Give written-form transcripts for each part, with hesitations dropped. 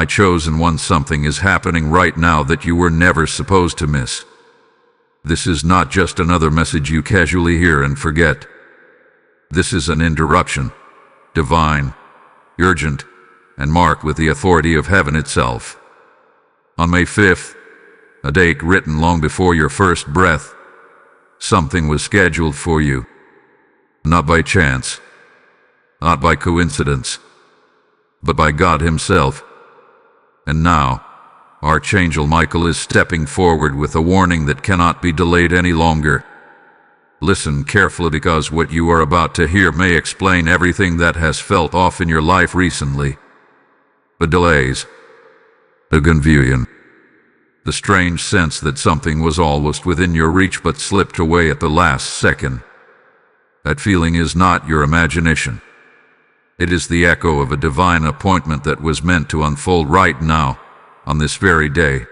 My chosen one, something is happening right now that you were never supposed to miss. This is not just another message you casually hear and forget. This is an interruption, divine, urgent, and marked with the authority of heaven itself. On May 5th, a date written long before your first breath, something was scheduled for you. Not by chance, not by coincidence, but by God Himself. And now, Archangel Michael is stepping forward with a warning that cannot be delayed any longer. Listen carefully, because what you are about to hear may explain everything that has felt off in your life recently. The delays, the confusion, the strange sense that something was almost within your reach but slipped away at the last second. That feeling is not your imagination. It is the echo of a divine appointment that was meant to unfold right now, on this very day.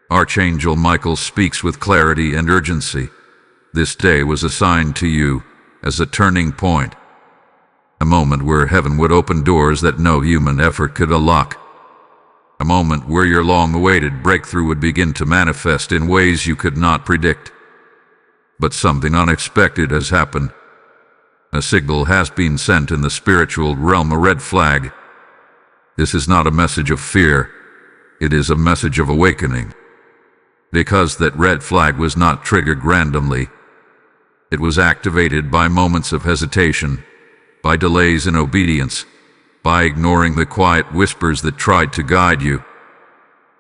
Archangel Michael speaks with clarity and urgency. This day was assigned to you as a turning point, a moment where heaven would open doors that no human effort could unlock, a moment where your long-awaited breakthrough would begin to manifest in ways you could not predict. But something unexpected has happened. A signal has been sent in the spiritual realm, a red flag. This is not a message of fear, it is a message of awakening. Because that red flag was not triggered randomly. It was activated by moments of hesitation, by delays in obedience, by ignoring the quiet whispers that tried to guide you.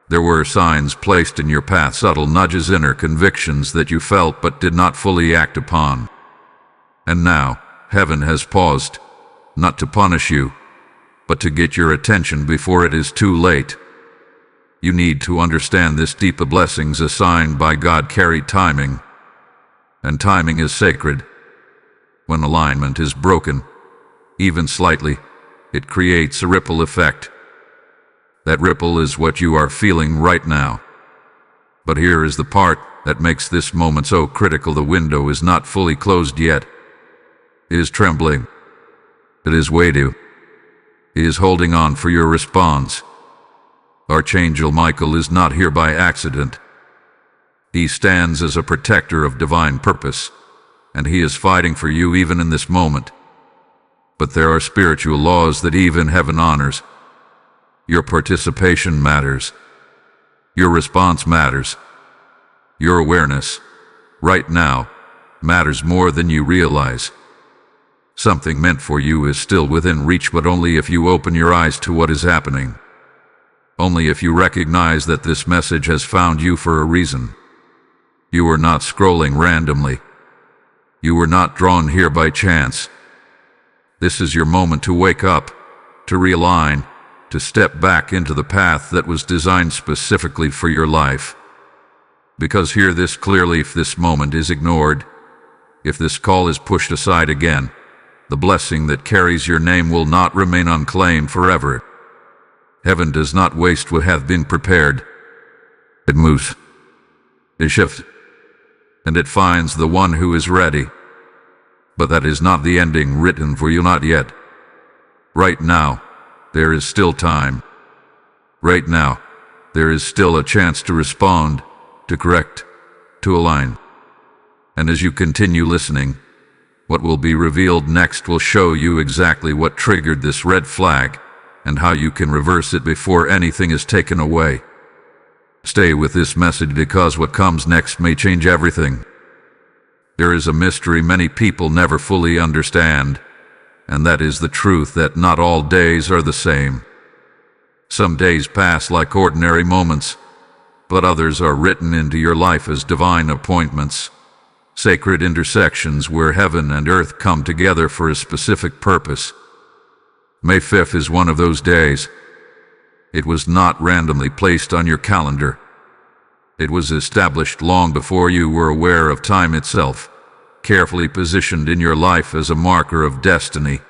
There were signs placed in your path, subtle nudges, inner convictions that you felt but did not fully act upon. And now, heaven has paused, not to punish you, but to get your attention before it is too late. You need to understand this: deep blessings assigned by God carry timing, and timing is sacred. When alignment is broken, even slightly, it creates a ripple effect. That ripple is what you are feeling right now. But here is the part that makes this moment so critical: the window is not fully closed yet. It is trembling. It is waiting. It is holding on for your response. Archangel Michael is not here by accident. He stands as a protector of divine purpose, and he is fighting for you even in this moment. But there are spiritual laws that even heaven honors. Your participation matters. Your response matters. Your awareness, right now, matters more than you realize. Something meant for you is still within reach, but only if you open your eyes to what is happening. Only if you recognize that this message has found you for a reason. You were not scrolling randomly. You were not drawn here by chance. This is your moment to wake up, to realign, to step back into the path that was designed specifically for your life. Because hear this clearly: if this moment is ignored, if this call is pushed aside again, the blessing that carries your name will not remain unclaimed forever. Heaven does not waste what hath been prepared. It moves, it shifts, and it finds the one who is ready. But that is not the ending written for you, not yet. Right now, there is still time. Right now, there is still a chance to respond, to correct, to align. And as you continue listening, what will be revealed next will show you exactly what triggered this red flag and how you can reverse it before anything is taken away. Stay with this message, because what comes next may change everything. There is a mystery many people never fully understand, and that is the truth that not all days are the same. Some days pass like ordinary moments, but others are written into your life as divine appointments, sacred intersections where heaven and earth come together for a specific purpose. May 5th is one of those days. It was not randomly placed on your calendar. It was established long before you were aware of time itself, carefully positioned in your life as a marker of destiny.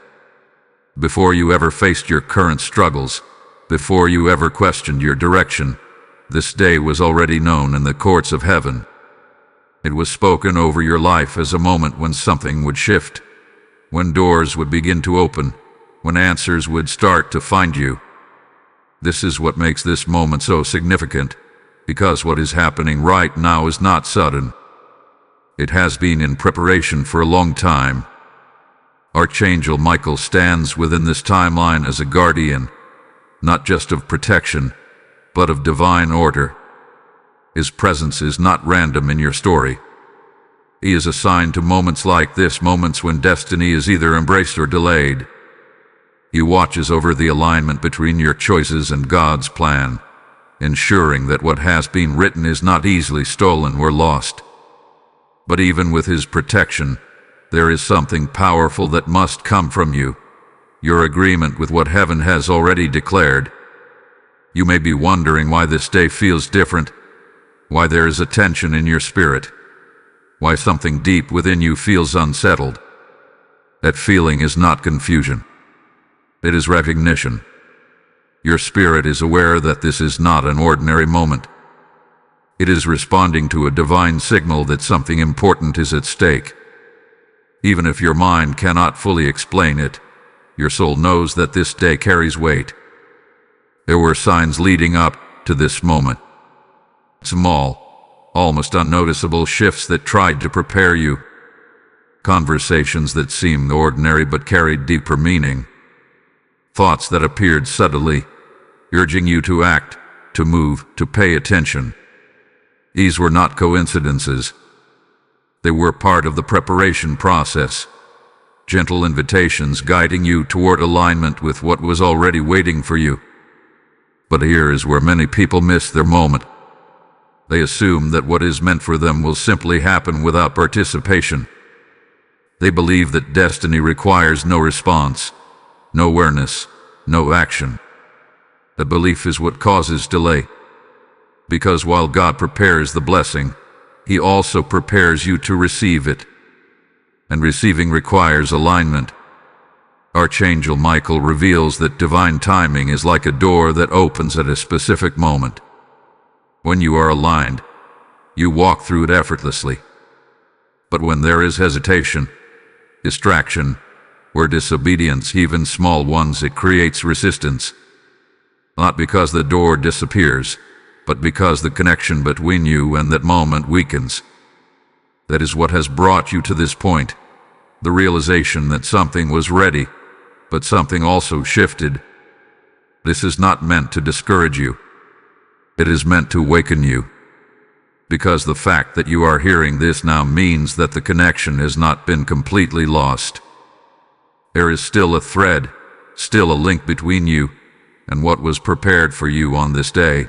Before you ever faced your current struggles, before you ever questioned your direction, this day was already known in the courts of heaven. It was spoken over your life as a moment when something would shift, when doors would begin to open, when answers would start to find you. This is what makes this moment so significant, because what is happening right now is not sudden. It has been in preparation for a long time. Archangel Michael stands within this timeline as a guardian, not just of protection, but of divine order. His presence is not random in your story. He is assigned to moments like this, moments when destiny is either embraced or delayed. He watches over the alignment between your choices and God's plan, ensuring that what has been written is not easily stolen or lost. But even with his protection, there is something powerful that must come from you, your agreement with what heaven has already declared. You may be wondering why this day feels different, why there is a tension in your spirit, why something deep within you feels unsettled. That feeling is not confusion. It is recognition. Your spirit is aware that this is not an ordinary moment. It is responding to a divine signal that something important is at stake. Even if your mind cannot fully explain it, your soul knows that this day carries weight. There were signs leading up to this moment. Small, almost unnoticeable shifts that tried to prepare you. Conversations that seemed ordinary but carried deeper meaning. Thoughts that appeared subtly, urging you to act, to move, to pay attention. These were not coincidences. They were part of the preparation process, gentle invitations guiding you toward alignment with what was already waiting for you. But here is where many people miss their moment. They assume that what is meant for them will simply happen without participation. They believe that destiny requires no response, no awareness, no action. The belief is what causes delay. Because while God prepares the blessing, He also prepares you to receive it. And receiving requires alignment. Archangel Michael reveals that divine timing is like a door that opens at a specific moment. When you are aligned, you walk through it effortlessly. But when there is hesitation, distraction, or disobedience, even small ones, it creates resistance. Not because the door disappears, but because the connection between you and that moment weakens. That is what has brought you to this point, the realization that something was ready, but something also shifted. This is not meant to discourage you. It is meant to awaken you. Because the fact that you are hearing this now means that the connection has not been completely lost. There is still a thread, still a link between you and what was prepared for you on this day.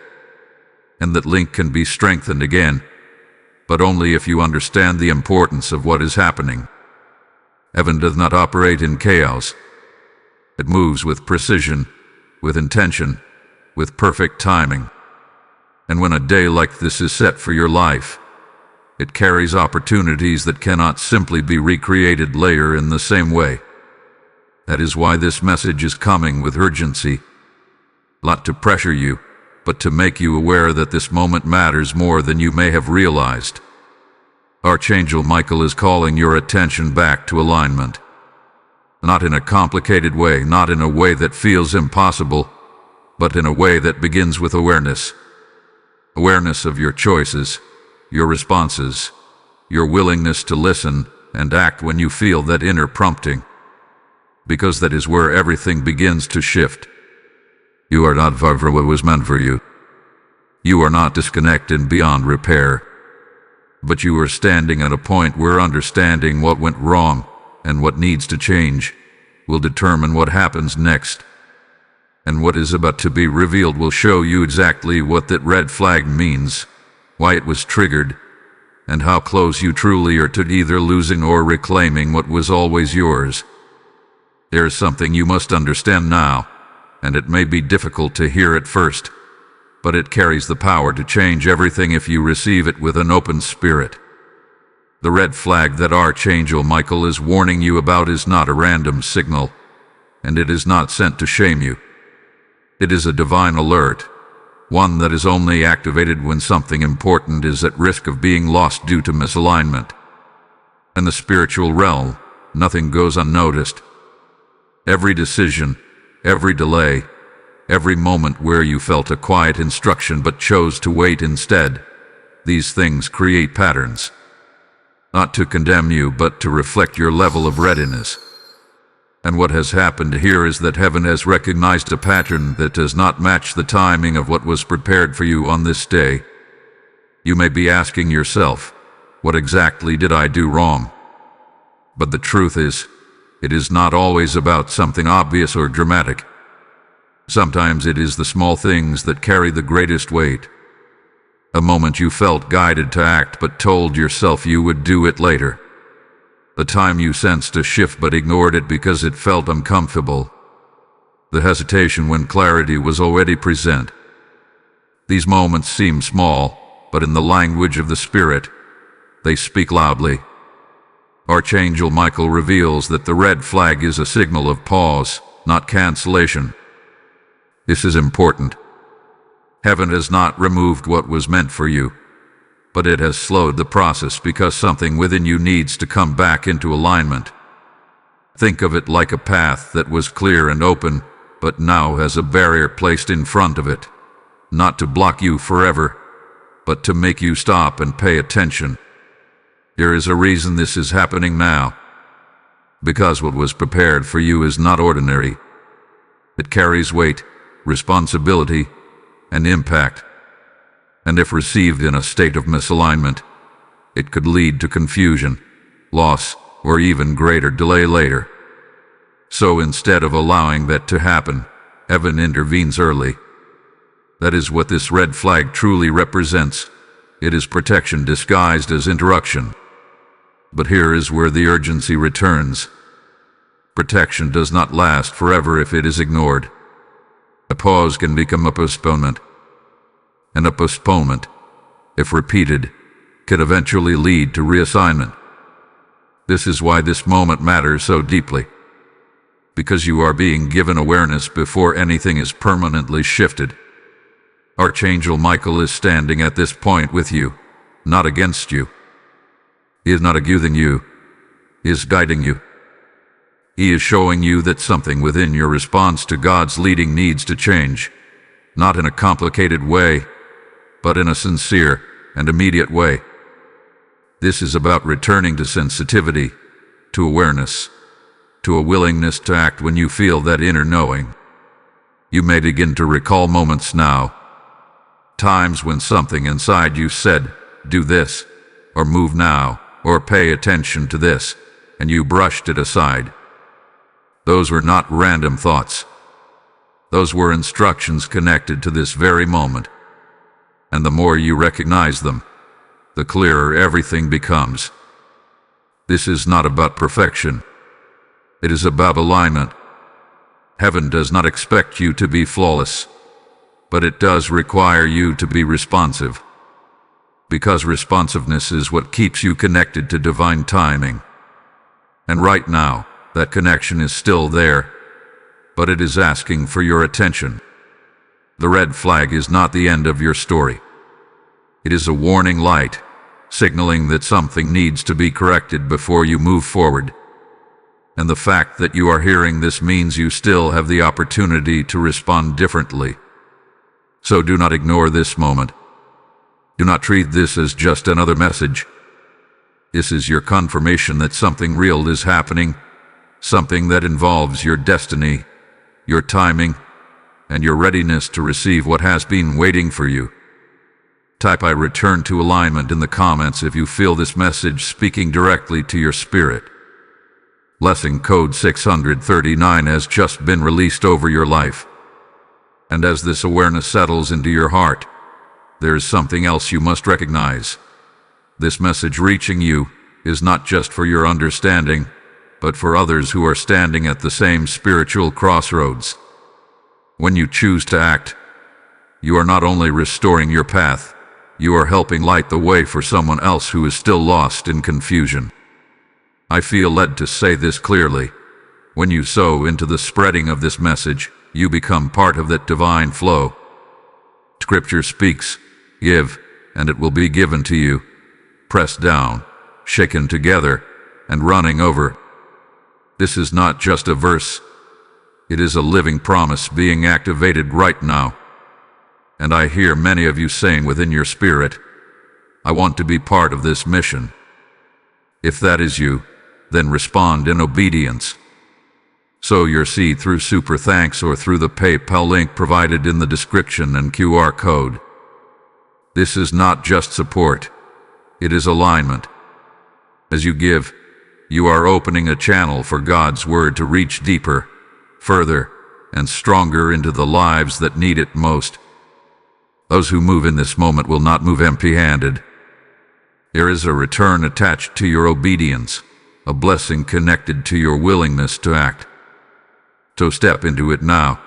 And that link can be strengthened again, but only if you understand the importance of what is happening. Heaven does not operate in chaos. It moves with precision, with intention, with perfect timing. And when a day like this is set for your life, it carries opportunities that cannot simply be recreated later in the same way. That is why this message is coming with urgency, not to pressure you, but to make you aware that this moment matters more than you may have realized. Archangel Michael is calling your attention back to alignment. Not in a complicated way, not in a way that feels impossible, but in a way that begins with awareness. Awareness of your choices, your responses, your willingness to listen and act when you feel that inner prompting. Because that is where everything begins to shift. You are not far from what was meant for you. You are not disconnected beyond repair. But you are standing at a point where understanding what went wrong and what needs to change will determine what happens next. And what is about to be revealed will show you exactly what that red flag means, why it was triggered, and how close you truly are to either losing or reclaiming what was always yours. There is something you must understand now, and it may be difficult to hear at first, but it carries the power to change everything if you receive it with an open spirit. The red flag that Archangel Michael is warning you about is not a random signal, and it is not sent to shame you. It is a divine alert, one that is only activated when something important is at risk of being lost due to misalignment. In the spiritual realm, nothing goes unnoticed. Every decision, every delay, every moment where you felt a quiet instruction but chose to wait instead. These things create patterns, not to condemn you, but to reflect your level of readiness. And what has happened here is that heaven has recognized a pattern that does not match the timing of what was prepared for you on this day. You may be asking yourself, what exactly did I do wrong? But the truth is, it is not always about something obvious or dramatic. Sometimes it is the small things that carry the greatest weight. A moment you felt guided to act but told yourself you would do it later. The time you sensed a shift but ignored it because it felt uncomfortable. The hesitation when clarity was already present. These moments seem small, but in the language of the Spirit, they speak loudly. Archangel Michael reveals that the red flag is a signal of pause, not cancellation. This is important. Heaven has not removed what was meant for you, but it has slowed the process because something within you needs to come back into alignment. Think of it like a path that was clear and open, but now has a barrier placed in front of it, not to block you forever, but to make you stop and pay attention. There is a reason this is happening now, because what was prepared for you is not ordinary. It carries weight, responsibility, and impact, and if received in a state of misalignment, it could lead to confusion, loss, or even greater delay later. So instead of allowing that to happen, heaven intervenes early. That is what this red flag truly represents. It is protection disguised as interruption. But here is where the urgency returns. Protection does not last forever if it is ignored. A pause can become a postponement, and a postponement, if repeated, could eventually lead to reassignment. This is why this moment matters so deeply, because you are being given awareness before anything is permanently shifted. Archangel Michael is standing at this point with you, not against you. He is not accusing you. He is guiding you. He is showing you that something within your response to God's leading needs to change, not in a complicated way, but in a sincere and immediate way. This is about returning to sensitivity, to awareness, to a willingness to act when you feel that inner knowing. You may begin to recall moments now, times when something inside you said, "Do this," or "Move now," or "Pay attention to this," and you brushed it aside. Those were not random thoughts. Those were instructions connected to this very moment. And the more you recognize them, the clearer everything becomes. This is not about perfection. It is about alignment. Heaven does not expect you to be flawless, but it does require you to be responsive. Because responsiveness is what keeps you connected to divine timing. And right now, that connection is still there, but it is asking for your attention. The red flag is not the end of your story. It is a warning light, signaling that something needs to be corrected before you move forward. And the fact that you are hearing this means you still have the opportunity to respond differently. So do not ignore this moment. Do not treat this as just another message. This is your confirmation that something real is happening, something that involves your destiny, your timing, and your readiness to receive what has been waiting for you. Type "I return to alignment" in the comments if you feel this message speaking directly to your spirit. Blessing code 639 has just been released over your life. And as this awareness settles into your heart, there is something else you must recognize. This message reaching you is not just for your understanding, but for others who are standing at the same spiritual crossroads. When you choose to act, you are not only restoring your path, you are helping light the way for someone else who is still lost in confusion. I feel led to say this clearly. When you sow into the spreading of this message, you become part of that divine flow. Scripture speaks, "Give, and it will be given to you, pressed down, shaken together, and running over." This is not just a verse. It is a living promise being activated right now. And I hear many of you saying within your spirit, I want to be part of this mission. If that is you, then respond in obedience. Sow your seed through Super Thanks or through the PayPal link provided in the description and QR code. This is not just support, it is alignment. As you give, you are opening a channel for God's Word to reach deeper, further, and stronger into the lives that need it most. Those who move in this moment will not move empty-handed. There is a return attached to your obedience, a blessing connected to your willingness to act. So step into it now.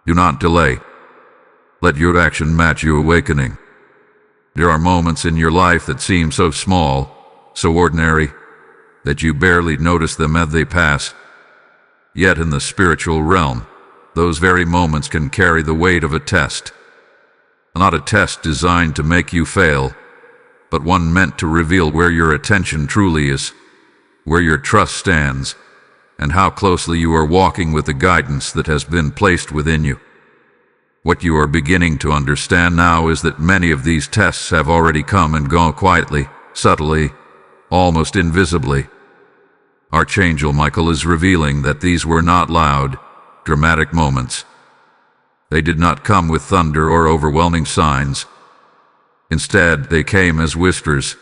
Do not delay. Let your action match your awakening. There are moments in your life that seem so small, so ordinary, that you barely notice them as they pass. Yet in the spiritual realm, those very moments can carry the weight of a test. Not a test designed to make you fail, but one meant to reveal where your attention truly is, where your trust stands, and how closely you are walking with the guidance that has been placed within you. What you are beginning to understand now is that many of these tests have already come and gone quietly, subtly, almost invisibly. Archangel Michael is revealing that these were not loud, dramatic moments. They did not come with thunder or overwhelming signs. Instead, they came as whispers,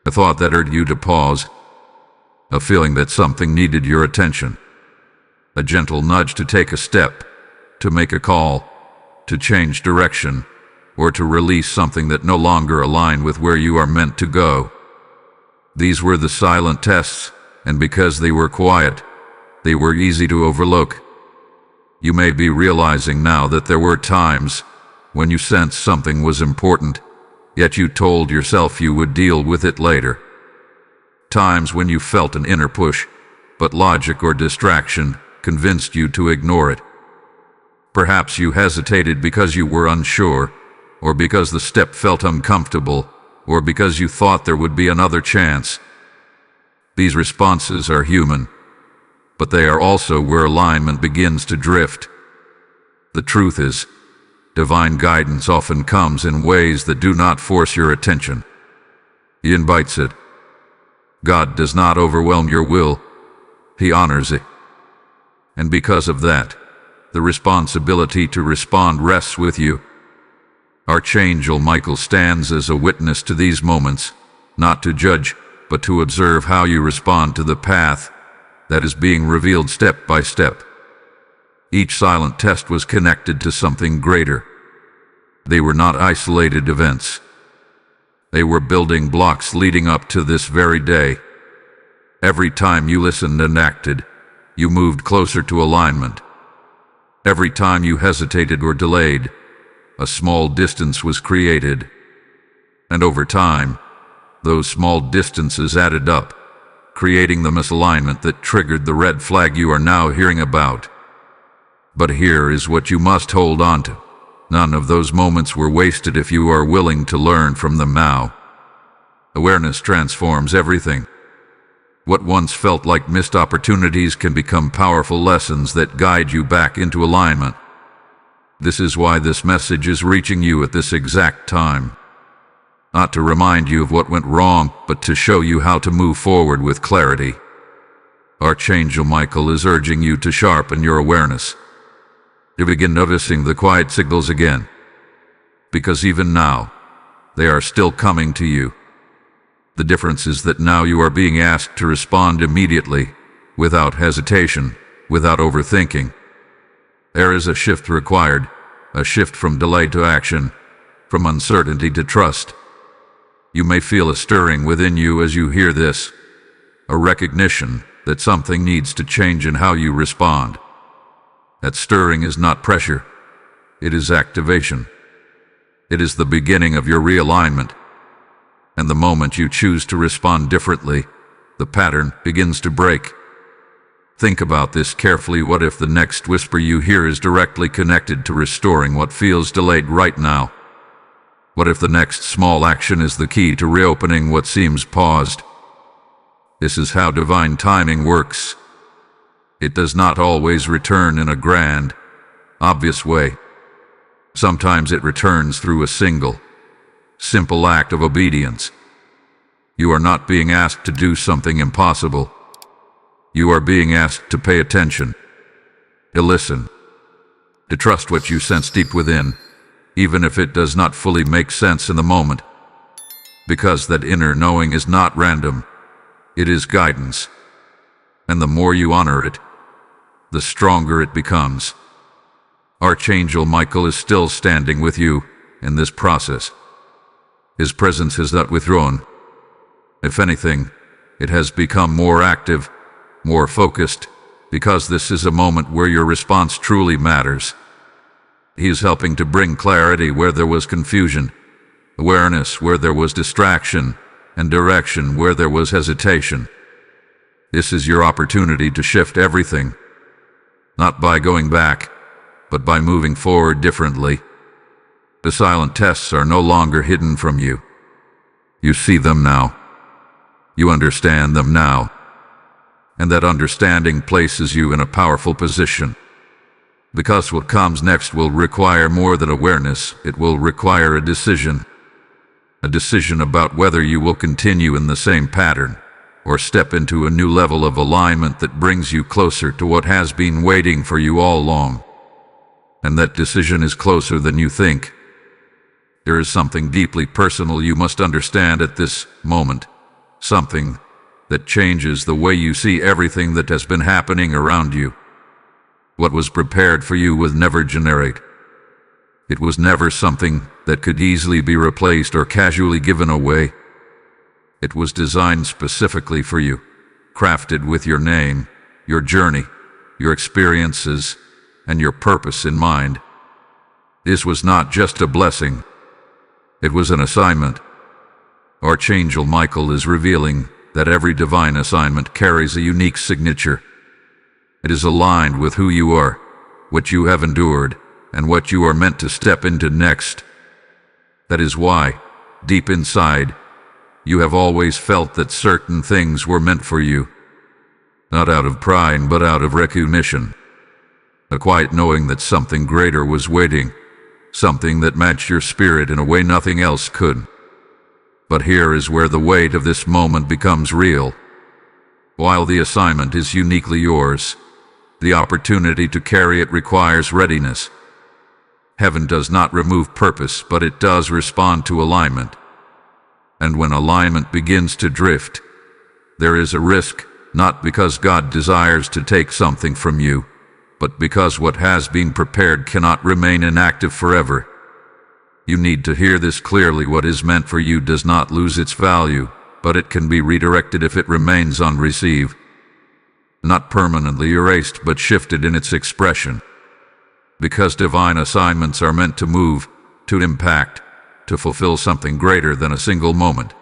a thought that urged you to pause, a feeling that something needed your attention, a gentle nudge to take a step, to make a call, to change direction, or to release something that no longer aligned with where you are meant to go. These were the silent tests, and because they were quiet, they were easy to overlook. You may be realizing now that there were times when you sensed something was important, yet you told yourself you would deal with it later. Times when you felt an inner push, but logic or distraction convinced you to ignore it. Perhaps you hesitated because you were unsure, or because the step felt uncomfortable, or because you thought there would be another chance. These responses are human, but they are also where alignment begins to drift. The truth is, divine guidance often comes in ways that do not force your attention. He invites it. God does not overwhelm your will, He honors it. And because of that, the responsibility to respond rests with you. Archangel Michael stands as a witness to these moments, not to judge, but to observe how you respond to the path that is being revealed step by step. Each silent test was connected to something greater. They were not isolated events. They were building blocks leading up to this very day. Every time you listened and acted, you moved closer to alignment. Every time you hesitated or delayed, a small distance was created. And over time, those small distances added up, creating the misalignment that triggered the red flag you are now hearing about. But here is what you must hold on to. None of those moments were wasted if you are willing to learn from them now. Awareness transforms everything. What once felt like missed opportunities can become powerful lessons that guide you back into alignment. This is why this message is reaching you at this exact time. Not to remind you of what went wrong, but to show you how to move forward with clarity. Archangel Michael is urging you to sharpen your awareness. To begin noticing the quiet signals again. Because even now, they are still coming to you. The difference is that now you are being asked to respond immediately, without hesitation, without overthinking. There is a shift required, a shift from delay to action, from uncertainty to trust. You may feel a stirring within you as you hear this, a recognition that something needs to change in how you respond. That stirring is not pressure, it is activation. It is the beginning of your realignment. And the moment you choose to respond differently, the pattern begins to break. Think about this carefully. What if the next whisper you hear is directly connected to restoring what feels delayed right now? What if the next small action is the key to reopening what seems paused? This is how divine timing works. It does not always return in a grand, obvious way. Sometimes it returns through a single, simple act of obedience. You are not being asked to do something impossible. You are being asked to pay attention, to listen, to trust what you sense deep within, even if it does not fully make sense in the moment. Because that inner knowing is not random, it is guidance. And the more you honor it, the stronger it becomes. Archangel Michael is still standing with you in this process. His presence has not withdrawn. If anything, it has become more active, more focused, because this is a moment where your response truly matters. He is helping to bring clarity where there was confusion, awareness where there was distraction, and direction where there was hesitation. This is your opportunity to shift everything, not by going back, but by moving forward differently. The silent tests are no longer hidden from you. You see them now. You understand them now. And that understanding places you in a powerful position. Because what comes next will require more than awareness. It will require a decision. A decision about whether you will continue in the same pattern, or step into a new level of alignment that brings you closer to what has been waiting for you all along. And that decision is closer than you think. There is something deeply personal you must understand at this moment. Something that changes the way you see everything that has been happening around you. What was prepared for you was never generic. It was never something that could easily be replaced or casually given away. It was designed specifically for you, crafted with your name, your journey, your experiences, and your purpose in mind. This was not just a blessing. It was an assignment. Archangel Michael is revealing that every divine assignment carries a unique signature. It is aligned with who you are, what you have endured, and what you are meant to step into next. That is why, deep inside, you have always felt that certain things were meant for you. Not out of pride, but out of recognition. A quiet knowing that something greater was waiting, something that matched your spirit in a way nothing else could. But here is where the weight of this moment becomes real. While the assignment is uniquely yours, the opportunity to carry it requires readiness. Heaven does not remove purpose, but it does respond to alignment. And when alignment begins to drift, there is a risk, not because God desires to take something from you, but because what has been prepared cannot remain inactive forever. You need to hear this clearly. What is meant for you does not lose its value, but it can be redirected if it remains unreceived. Not permanently erased, but shifted in its expression. Because divine assignments are meant to move, to impact, to fulfill something greater than a single moment.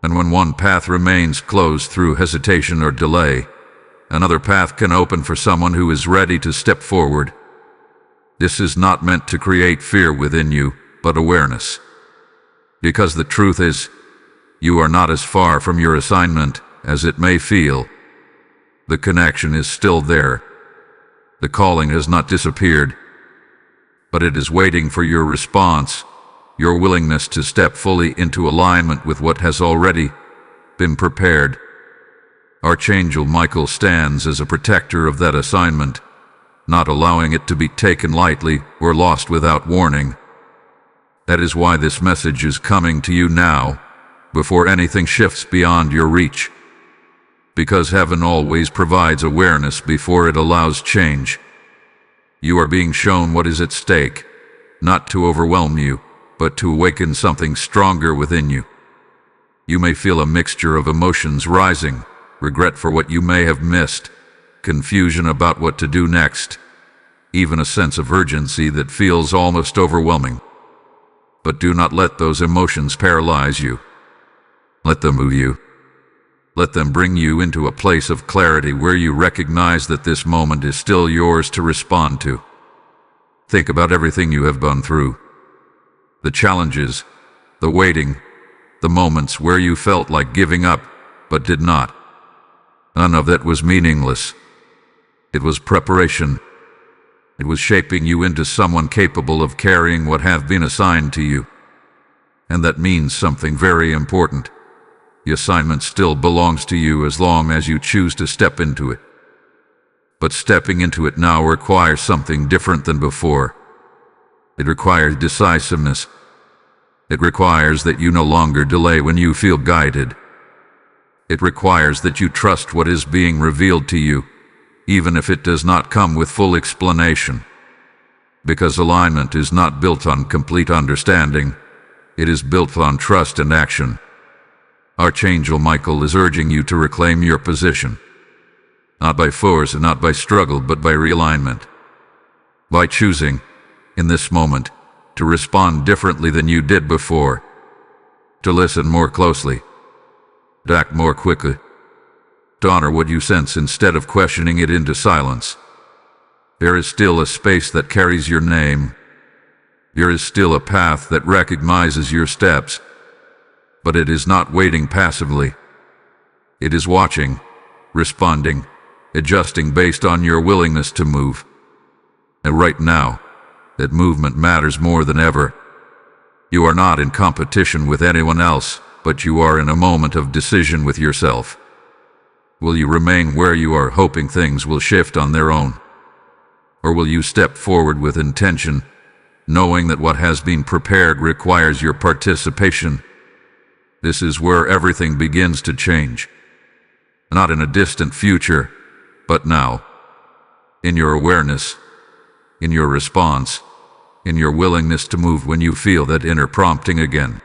And when one path remains closed through hesitation or delay, another path can open for someone who is ready to step forward. This is not meant to create fear within you, but awareness. Because the truth is, you are not as far from your assignment as it may feel. The connection is still there. The calling has not disappeared, but it is waiting for your response, your willingness to step fully into alignment with what has already been prepared. Archangel Michael stands as a protector of that assignment, not allowing it to be taken lightly or lost without warning. That is why this message is coming to you now, before anything shifts beyond your reach. Because heaven always provides awareness before it allows change. You are being shown what is at stake, not to overwhelm you, but to awaken something stronger within you. You may feel a mixture of emotions rising, regret for what you may have missed, confusion about what to do next, even a sense of urgency that feels almost overwhelming. But do not let those emotions paralyze you. Let them move you. Let them bring you into a place of clarity where you recognize that this moment is still yours to respond to. Think about everything you have gone through. The challenges, the waiting, the moments where you felt like giving up, but did not. None of that was meaningless. It was preparation. It was shaping you into someone capable of carrying what have been assigned to you. And that means something very important. The assignment still belongs to you as long as you choose to step into it. But stepping into it now requires something different than before. It requires decisiveness. It requires that you no longer delay when you feel guided. It requires that you trust what is being revealed to you, even if it does not come with full explanation. Because alignment is not built on complete understanding, it is built on trust and action. Archangel Michael is urging you to reclaim your position. Not by force and not by struggle, but by realignment. By choosing, in this moment, to respond differently than you did before. To listen more closely. To act more quickly. To honor what you sense instead of questioning it into silence. There is still a space that carries your name. There is still a path that recognizes your steps. But it is not waiting passively. It is watching, responding, adjusting based on your willingness to move. And right now, that movement matters more than ever. You are not in competition with anyone else, but you are in a moment of decision with yourself. Will you remain where you are hoping things will shift on their own? Or will you step forward with intention, knowing that what has been prepared requires your participation? This is where everything begins to change. Not in a distant future, but now. In your awareness, in your response, in your willingness to move when you feel that inner prompting again.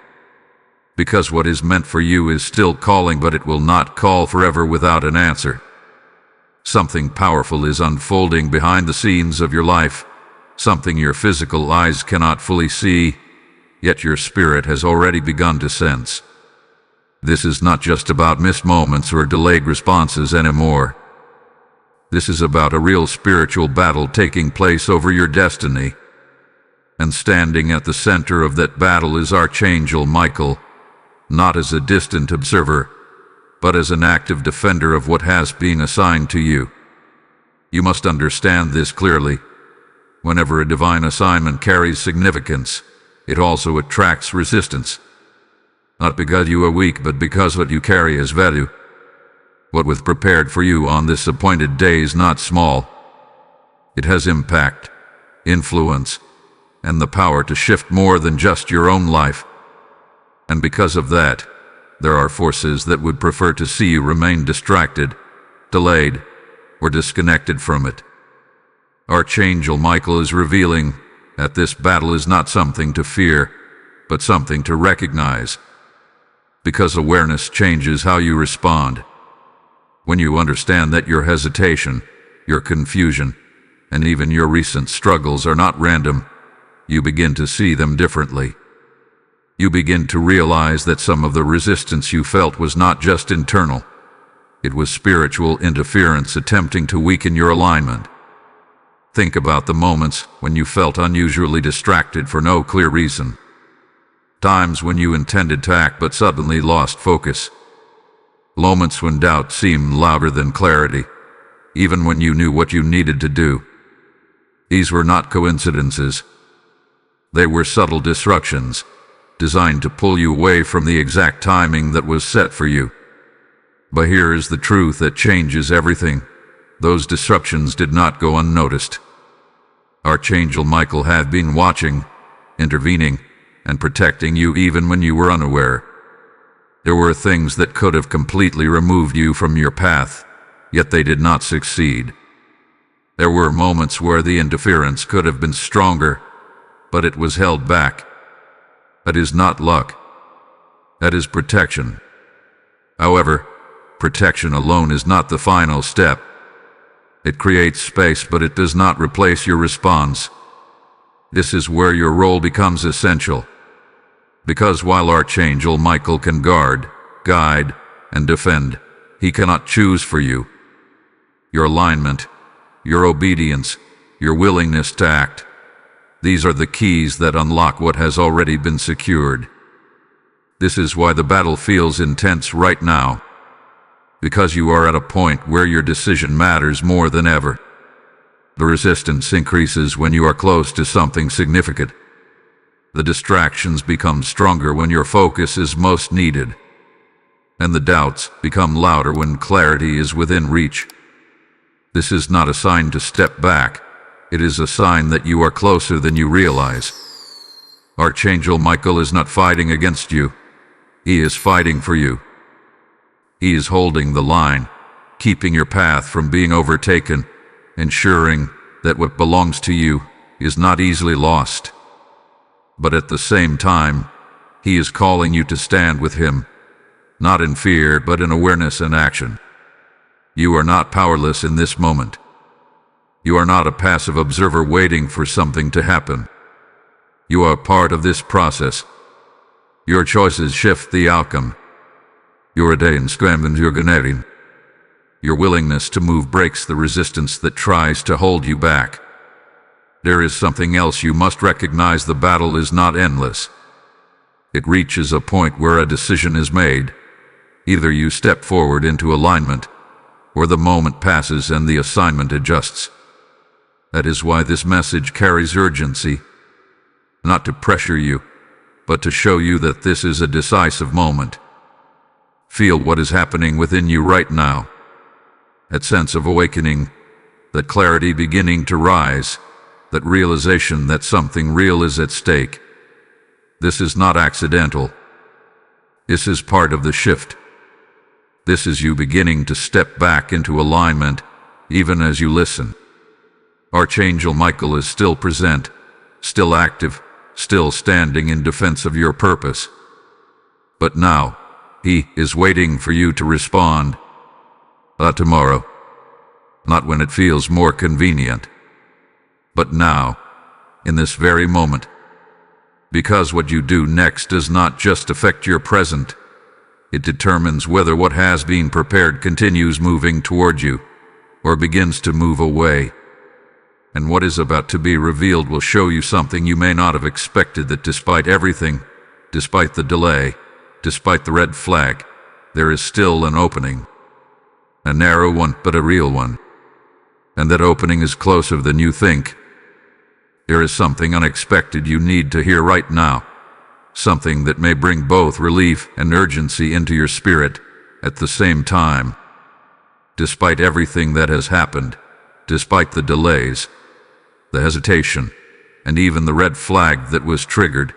Because what is meant for you is still calling, but it will not call forever without an answer. Something powerful is unfolding behind the scenes of your life, something your physical eyes cannot fully see, yet your spirit has already begun to sense. This is not just about missed moments or delayed responses anymore. This is about a real spiritual battle taking place over your destiny. And standing at the center of that battle is Archangel Michael, not as a distant observer, but as an active defender of what has been assigned to you. You must understand this clearly. Whenever a divine assignment carries significance, it also attracts resistance. Not because you are weak, but because what you carry has value. What was prepared for you on this appointed day is not small. It has impact, influence, and the power to shift more than just your own life. And because of that, there are forces that would prefer to see you remain distracted, delayed, or disconnected from it. Archangel Michael is revealing that this battle is not something to fear, but something to recognize. Because awareness changes how you respond. When you understand that your hesitation, your confusion, and even your recent struggles are not random, you begin to see them differently. You begin to realize that some of the resistance you felt was not just internal. It was spiritual interference attempting to weaken your alignment. Think about the moments when you felt unusually distracted for no clear reason. Times when you intended to act but suddenly lost focus. Moments when doubt seemed louder than clarity, even when you knew what you needed to do. These were not coincidences. They were subtle disruptions, designed to pull you away from the exact timing that was set for you. But here is the truth that changes everything. Those disruptions did not go unnoticed. Archangel Michael had been watching, intervening, and protecting you even when you were unaware. There were things that could have completely removed you from your path, yet they did not succeed. There were moments where the interference could have been stronger, but it was held back. That is not luck. That is protection. However, protection alone is not the final step. It creates space, but it does not replace your response. This is where your role becomes essential. Because while Archangel Michael can guard, guide, and defend, he cannot choose for you. Your alignment, your obedience, your willingness to act, these are the keys that unlock what has already been secured. This is why the battle feels intense right now. Because you are at a point where your decision matters more than ever. The resistance increases when you are close to something significant. The distractions become stronger when your focus is most needed. And the doubts become louder when clarity is within reach. This is not a sign to step back. It is a sign that you are closer than you realize. Archangel Michael is not fighting against you. He is fighting for you. He is holding the line, keeping your path from being overtaken, ensuring that what belongs to you is not easily lost. But at the same time, he is calling you to stand with him, not in fear, but in awareness and action. You are not powerless in this moment. You are not a passive observer waiting for something to happen. You are part of this process. Your choices shift the outcome. Your willingness to move breaks the resistance that tries to hold you back. There is something else you must recognize. The battle is not endless. It reaches a point where a decision is made. Either you step forward into alignment, or the moment passes and the assignment adjusts. That is why this message carries urgency, not to pressure you, but to show you that this is a decisive moment. Feel what is happening within you right now. That sense of awakening, that clarity beginning to rise, that realization that something real is at stake. This is not accidental. This is part of the shift. This is you beginning to step back into alignment, even as you listen. Archangel Michael is still present, still active, still standing in defense of your purpose. But now, he is waiting for you to respond. Tomorrow. Not when it feels more convenient. But now, in this very moment. Because what you do next does not just affect your present. It determines whether what has been prepared continues moving toward you, or begins to move away. And what is about to be revealed will show you something you may not have expected, that despite everything, despite the delay, despite the red flag, there is still an opening. A narrow one, but a real one. And that opening is closer than you think. There is something unexpected you need to hear right now. Something that may bring both relief and urgency into your spirit at the same time. Despite everything that has happened, despite the delays, the hesitation, and even the red flag that was triggered,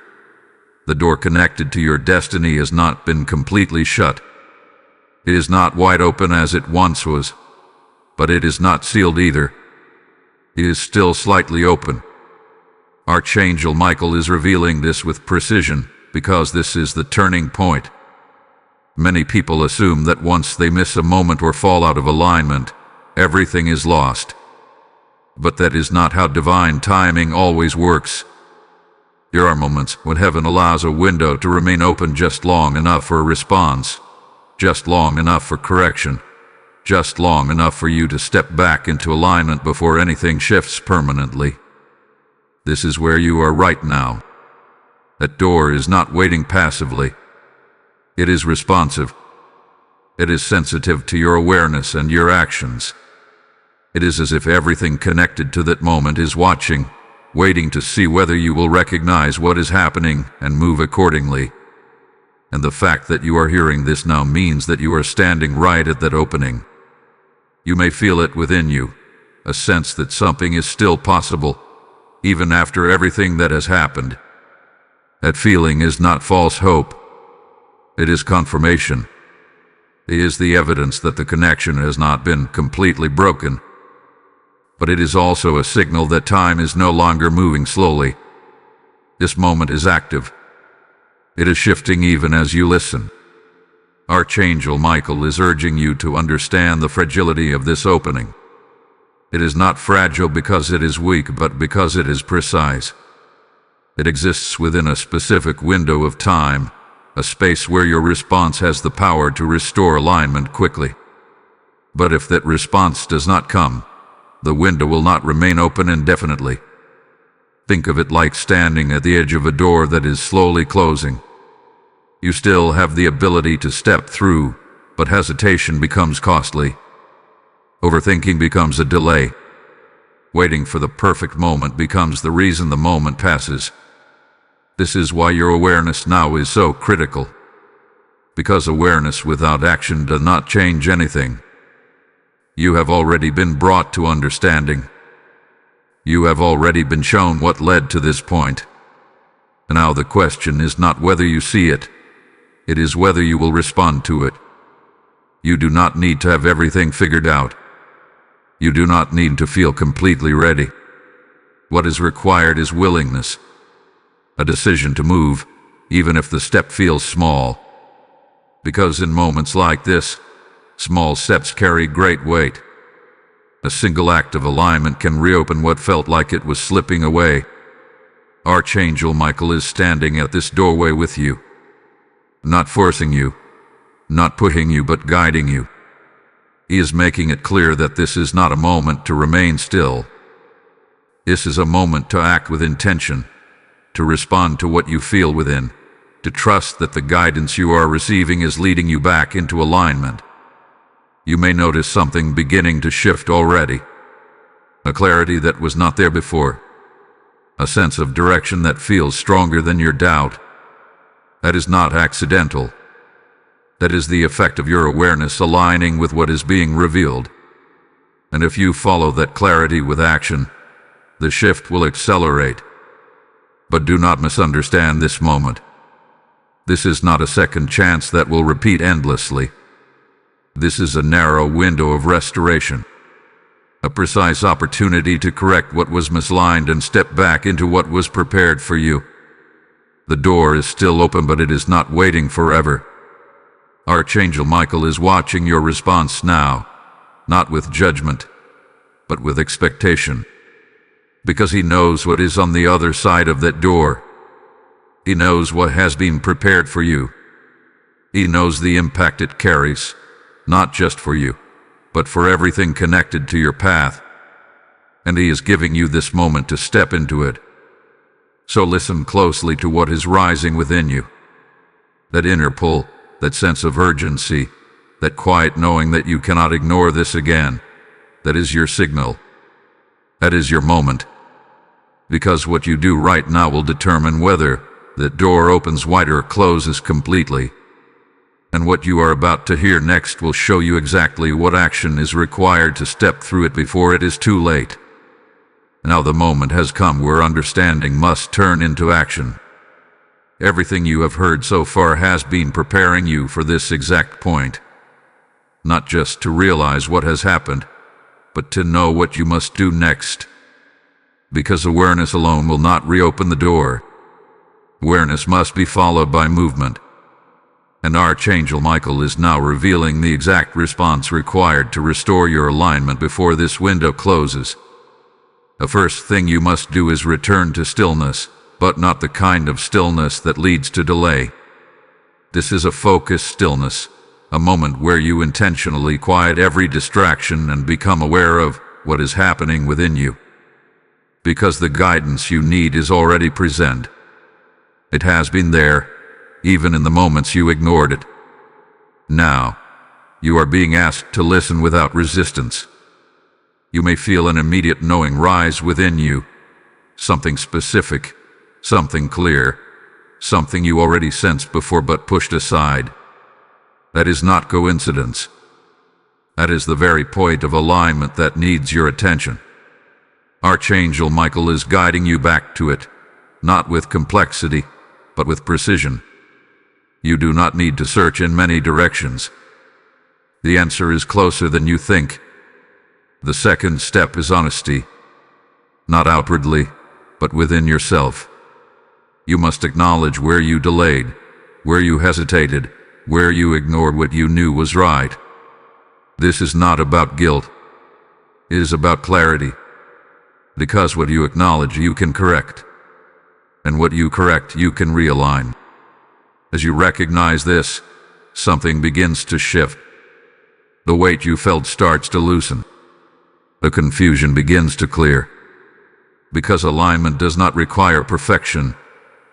the door connected to your destiny has not been completely shut. It is not wide open as it once was, but it is not sealed either. It is still slightly open. Archangel Michael is revealing this with precision because this is the turning point. Many people assume that once they miss a moment or fall out of alignment, everything is lost. But that is not how divine timing always works. There are moments when heaven allows a window to remain open just long enough for a response, just long enough for correction, just long enough for you to step back into alignment before anything shifts permanently. This is where you are right now. That door is not waiting passively. It is responsive. It is sensitive to your awareness and your actions. It is as if everything connected to that moment is watching, waiting to see whether you will recognize what is happening and move accordingly. And the fact that you are hearing this now means that you are standing right at that opening. You may feel it within you, a sense that something is still possible, even after everything that has happened. That feeling is not false hope. It is confirmation. It is the evidence that the connection has not been completely broken. But it is also a signal that time is no longer moving slowly. This moment is active. It is shifting even as you listen. Archangel Michael is urging you to understand the fragility of this opening. It is not fragile because it is weak, but because it is precise. It exists within a specific window of time, a space where your response has the power to restore alignment quickly. But if that response does not come, the window will not remain open indefinitely. Think of it like standing at the edge of a door that is slowly closing. You still have the ability to step through, but hesitation becomes costly. Overthinking becomes a delay. Waiting for the perfect moment becomes the reason the moment passes. This is why your awareness now is so critical. Because awareness without action does not change anything. You have already been brought to understanding. You have already been shown what led to this point. Now the question is not whether you see it. It is whether you will respond to it. You do not need to have everything figured out. You do not need to feel completely ready. What is required is willingness. A decision to move, even if the step feels small. Because in moments like this, small steps carry great weight. A single act of alignment can reopen what felt like it was slipping away. Archangel Michael is standing at this doorway with you. Not forcing you, not pushing you, but guiding you. He is making it clear that this is not a moment to remain still. This is a moment to act with intention, to respond to what you feel within, to trust that the guidance you are receiving is leading you back into alignment. You may notice something beginning to shift already. A clarity that was not there before. A sense of direction that feels stronger than your doubt. That is not accidental. That is the effect of your awareness aligning with what is being revealed. And if you follow that clarity with action, the shift will accelerate. But do not misunderstand this moment. This is not a second chance that will repeat endlessly. This is a narrow window of restoration. A precise opportunity to correct what was misaligned and step back into what was prepared for you. The door is still open, but it is not waiting forever. Archangel Michael is watching your response now, not with judgment, but with expectation. Because he knows what is on the other side of that door. He knows what has been prepared for you. He knows the impact it carries, not just for you, but for everything connected to your path. And he is giving you this moment to step into it. So listen closely to what is rising within you. That inner pull, that sense of urgency, that quiet knowing that you cannot ignore this again. That is your signal. That is your moment. Because what you do right now will determine whether that door opens wider or closes completely. And what you are about to hear next will show you exactly what action is required to step through it before it is too late. Now the moment has come where understanding must turn into action. Everything you have heard so far has been preparing you for this exact point. Not just to realize what has happened, but to know what you must do next. Because awareness alone will not reopen the door. Awareness must be followed by movement. And Archangel Michael is now revealing the exact response required to restore your alignment before this window closes. The first thing you must do is return to stillness, but not the kind of stillness that leads to delay. This is a focused stillness, a moment where you intentionally quiet every distraction and become aware of what is happening within you. Because the guidance you need is already present. It has been there, even in the moments you ignored it. Now, you are being asked to listen without resistance. You may feel an immediate knowing rise within you, something specific, something clear, something you already sensed before but pushed aside. That is not coincidence. That is the very point of alignment that needs your attention. Archangel Michael is guiding you back to it, not with complexity, but with precision. You do not need to search in many directions. The answer is closer than you think. The second step is honesty, not outwardly, but within yourself. You must acknowledge where you delayed, where you hesitated, where you ignored what you knew was right. This is not about guilt. It is about clarity. Because what you acknowledge you can correct, and what you correct you can realign. As you recognize this, something begins to shift. The weight you felt starts to loosen. The confusion begins to clear. Because alignment does not require perfection,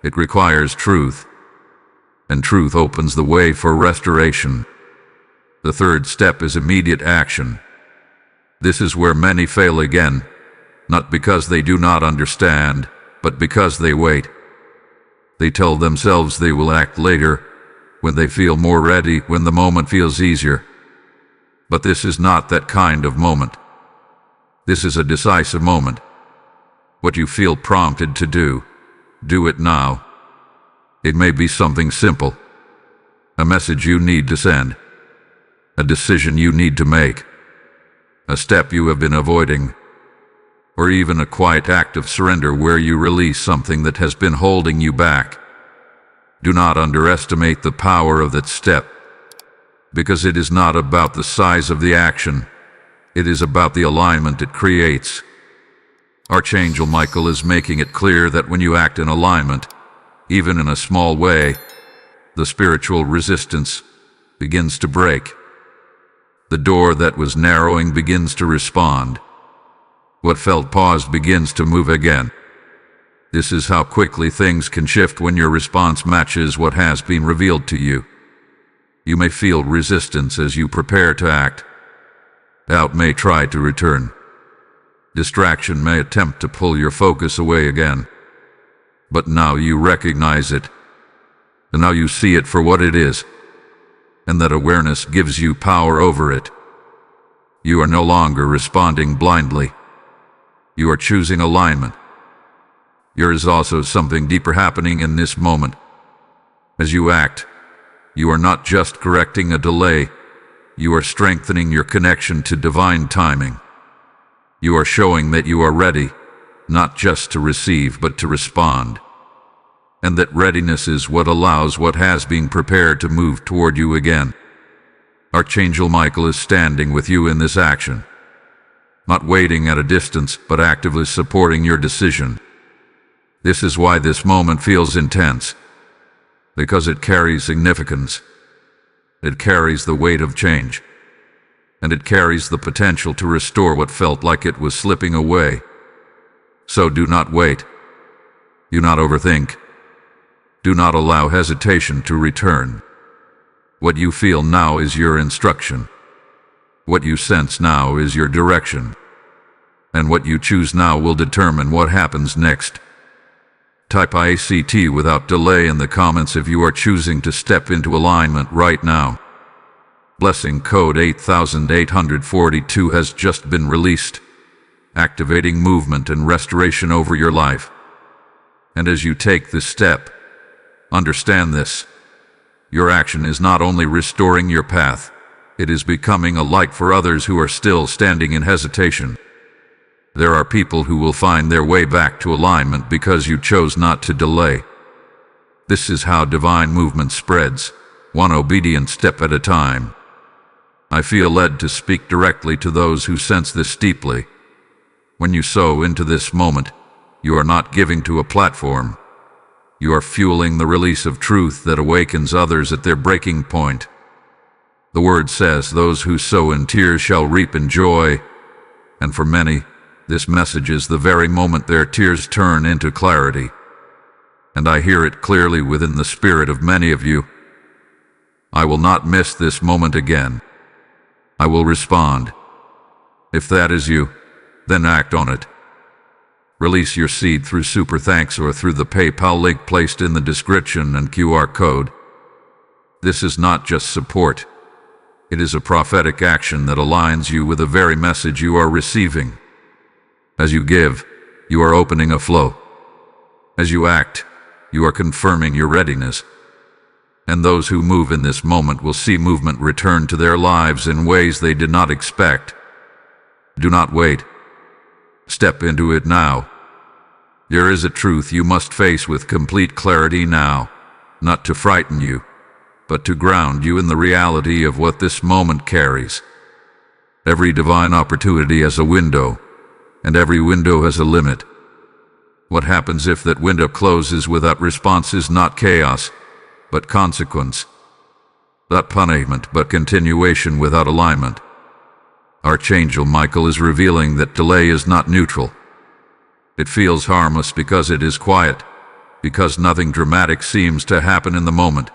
it requires truth. And truth opens the way for restoration. The third step is immediate action. This is where many fail again. not because they do not understand, but because they wait. They tell themselves they will act later, when they feel more ready, when the moment feels easier. But this is not that kind of moment. This is a decisive moment. What you feel prompted to do, do it now. It may be something simple, a message you need to send, a decision you need to make, a step you have been avoiding, or even a quiet act of surrender where you release something that has been holding you back. Do not underestimate the power of that step, because it is not about the size of the action, it is about the alignment it creates. Archangel Michael is making it clear that when you act in alignment, even in a small way, the spiritual resistance begins to break. The door that was narrowing begins to respond. What felt paused begins to move again. This is how quickly things can shift when your response matches what has been revealed to you. You may feel resistance as you prepare to act. Doubt may try to return. Distraction may attempt to pull your focus away again. But now you recognize it, and now you see it for what it is, and that awareness gives you power over it. You are no longer responding blindly. You are choosing alignment. There is also something deeper happening in this moment. As you act, you are not just correcting a delay, you are strengthening your connection to divine timing. You are showing that you are ready, not just to receive but to respond. And that readiness is what allows what has been prepared to move toward you again. Archangel Michael is standing with you in this action, not waiting at a distance but actively supporting your decision. This is why this moment feels intense, because it carries significance. It carries the weight of change, and it carries the potential to restore what felt like it was slipping away. So do not wait. Do not overthink. Do not allow hesitation to return. What you feel now is your instruction. What you sense now is your direction. And what you choose now will determine what happens next. Type ICT without delay in the comments if you are choosing to step into alignment right now. Blessing code 8842 has just been released, activating movement and restoration over your life. And as you take this step, understand this. Your action is not only restoring your path, it is becoming a light for others who are still standing in hesitation. There are people who will find their way back to alignment because you chose not to delay. This is how divine movement spreads, one obedient step at a time. I feel led to speak directly to those who sense this deeply. When you sow into this moment, you are not giving to a platform. You are fueling the release of truth that awakens others at their breaking point. The word says, "Those who sow in tears shall reap in joy," and for many, this message is the very moment their tears turn into clarity. And I hear it clearly within the spirit of many of you. I will not miss this moment again. I will respond. If that is you, then act on it. Release your seed through Super Thanks or through the PayPal link placed in the description and QR code. This is not just support. It is a prophetic action that aligns you with the very message you are receiving. As you give, you are opening a flow. As you act, you are confirming your readiness. And those who move in this moment will see movement return to their lives in ways they did not expect. Do not wait. Step into it now. There is a truth you must face with complete clarity now, not to frighten you, but to ground you in the reality of what this moment carries. Every divine opportunity has a window, and every window has a limit. What happens if that window closes without response is not chaos, but consequence. Not punishment, but continuation without alignment. Archangel Michael is revealing that delay is not neutral. It feels harmless because it is quiet, because nothing dramatic seems to happen in the moment.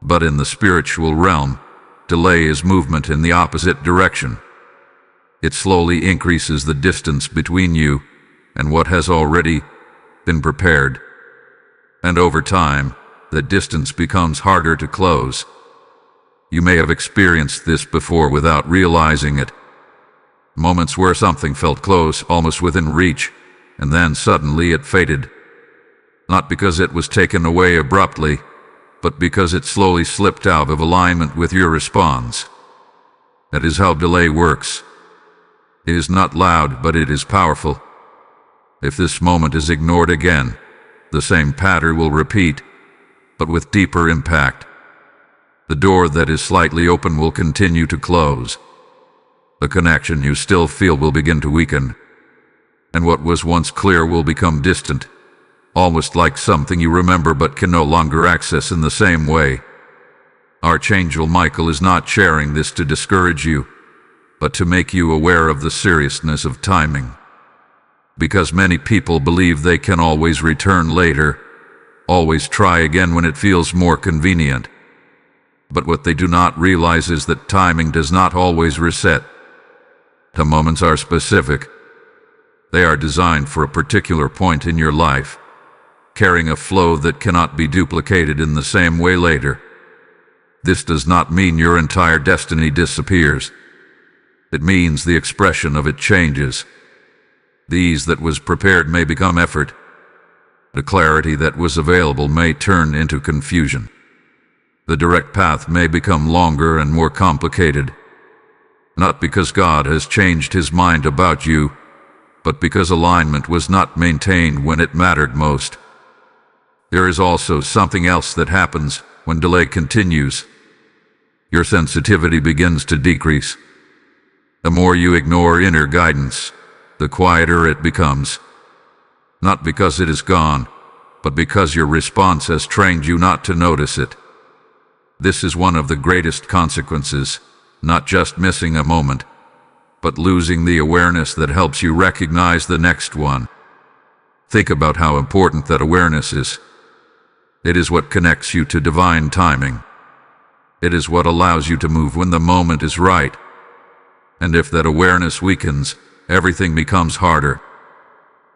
But in the spiritual realm, delay is movement in the opposite direction. It slowly increases the distance between you and what has already been prepared. And over time, the distance becomes harder to close. You may have experienced this before without realizing it. Moments where something felt close, almost within reach, and then suddenly it faded. Not because it was taken away abruptly, but because it slowly slipped out of alignment with your response. That is how delay works. It is not loud, but it is powerful. If this moment is ignored again, the same pattern will repeat, but with deeper impact. The door that is slightly open will continue to close. The connection you still feel will begin to weaken, and what was once clear will become distant, almost like something you remember but can no longer access in the same way. Archangel Michael is not sharing this to discourage you, but to make you aware of the seriousness of timing. Because many people believe they can always return later, always try again when it feels more convenient. But what they do not realize is that timing does not always reset. The moments are specific. They are designed for a particular point in your life, carrying a flow that cannot be duplicated in the same way later. This does not mean your entire destiny disappears. It means the expression of it changes. The ease that was prepared may become effort. The clarity that was available may turn into confusion. The direct path may become longer and more complicated. Not because God has changed his mind about you, but because alignment was not maintained when it mattered most. There is also something else that happens when delay continues. Your sensitivity begins to decrease. The more you ignore inner guidance, the quieter it becomes. Not because it is gone, but because your response has trained you not to notice it. This is one of the greatest consequences, not just missing a moment, but losing the awareness that helps you recognize the next one. Think about how important that awareness is. It is what connects you to divine timing. It is what allows you to move when the moment is right. And if that awareness weakens, everything becomes harder.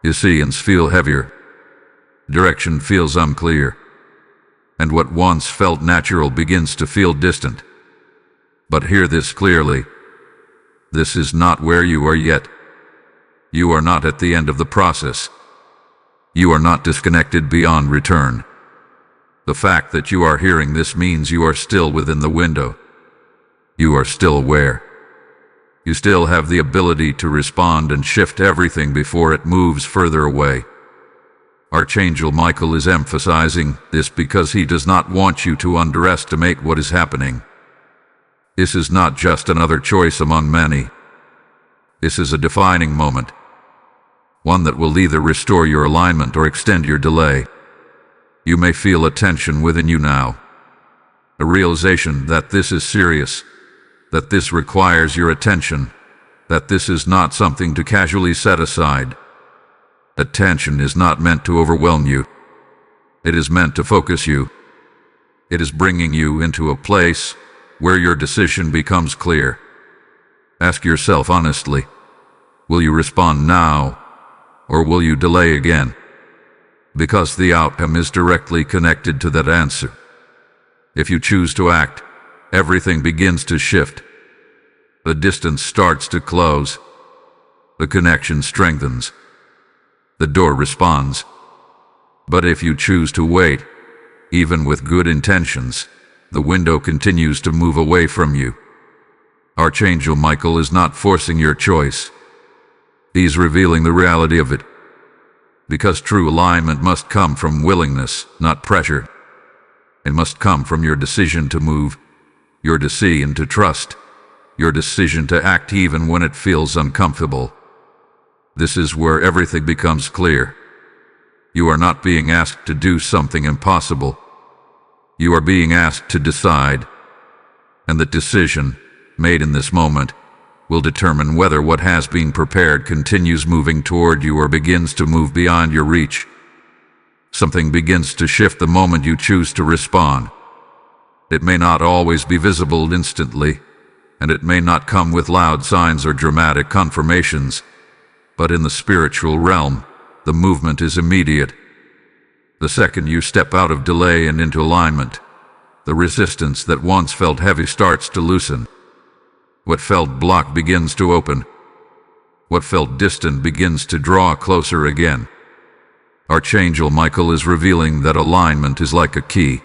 Decisions feel heavier. Direction feels unclear. And what once felt natural begins to feel distant. But hear this clearly. This is not where you are yet. You are not at the end of the process. You are not disconnected beyond return. The fact that you are hearing this means you are still within the window. You are still aware. You still have the ability to respond and shift everything before it moves further away. Archangel Michael is emphasizing this because he does not want you to underestimate what is happening. This is not just another choice among many. This is a defining moment. One that will either restore your alignment or extend your delay. You may feel a tension within you now. A realization that this is serious, that this requires your attention, that this is not something to casually set aside. Attention is not meant to overwhelm you. It is meant to focus you. It is bringing you into a place where your decision becomes clear. Ask yourself honestly, will you respond now, or will you delay again? Because the outcome is directly connected to that answer. If you choose to act, everything begins to shift. The distance starts to close. The connection strengthens. The door responds. But if you choose to wait, even with good intentions, the window continues to move away from you. Archangel Michael is not forcing your choice. He's revealing the reality of it. Because true alignment must come from willingness, not pressure. It must come from your decision to move, your decision to trust, your decision to act even when it feels uncomfortable. This is where everything becomes clear. You are not being asked to do something impossible. You are being asked to decide. And the decision, made in this moment, will determine whether what has been prepared continues moving toward you or begins to move beyond your reach. Something begins to shift the moment you choose to respond. It may not always be visible instantly, and it may not come with loud signs or dramatic confirmations, but in the spiritual realm, the movement is immediate. The second you step out of delay and into alignment, the resistance that once felt heavy starts to loosen. What felt blocked begins to open. What felt distant begins to draw closer again. Archangel Michael is revealing that alignment is like a key.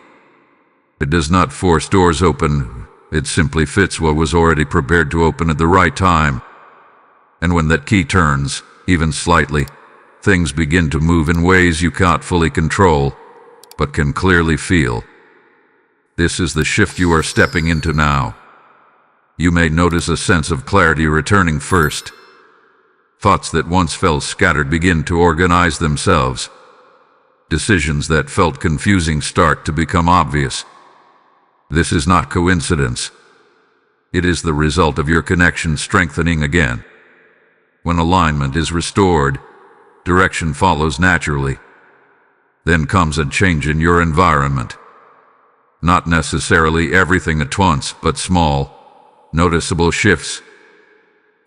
It does not force doors open, it simply fits what was already prepared to open at the right time. And when that key turns, even slightly, things begin to move in ways you can't fully control, but can clearly feel. This is the shift you are stepping into now. You may notice a sense of clarity returning first. Thoughts that once felt scattered begin to organize themselves. Decisions that felt confusing start to become obvious. This is not coincidence. It is the result of your connection strengthening again. When alignment is restored, direction follows naturally. Then comes a change in your environment. Not necessarily everything at once, but small, noticeable shifts.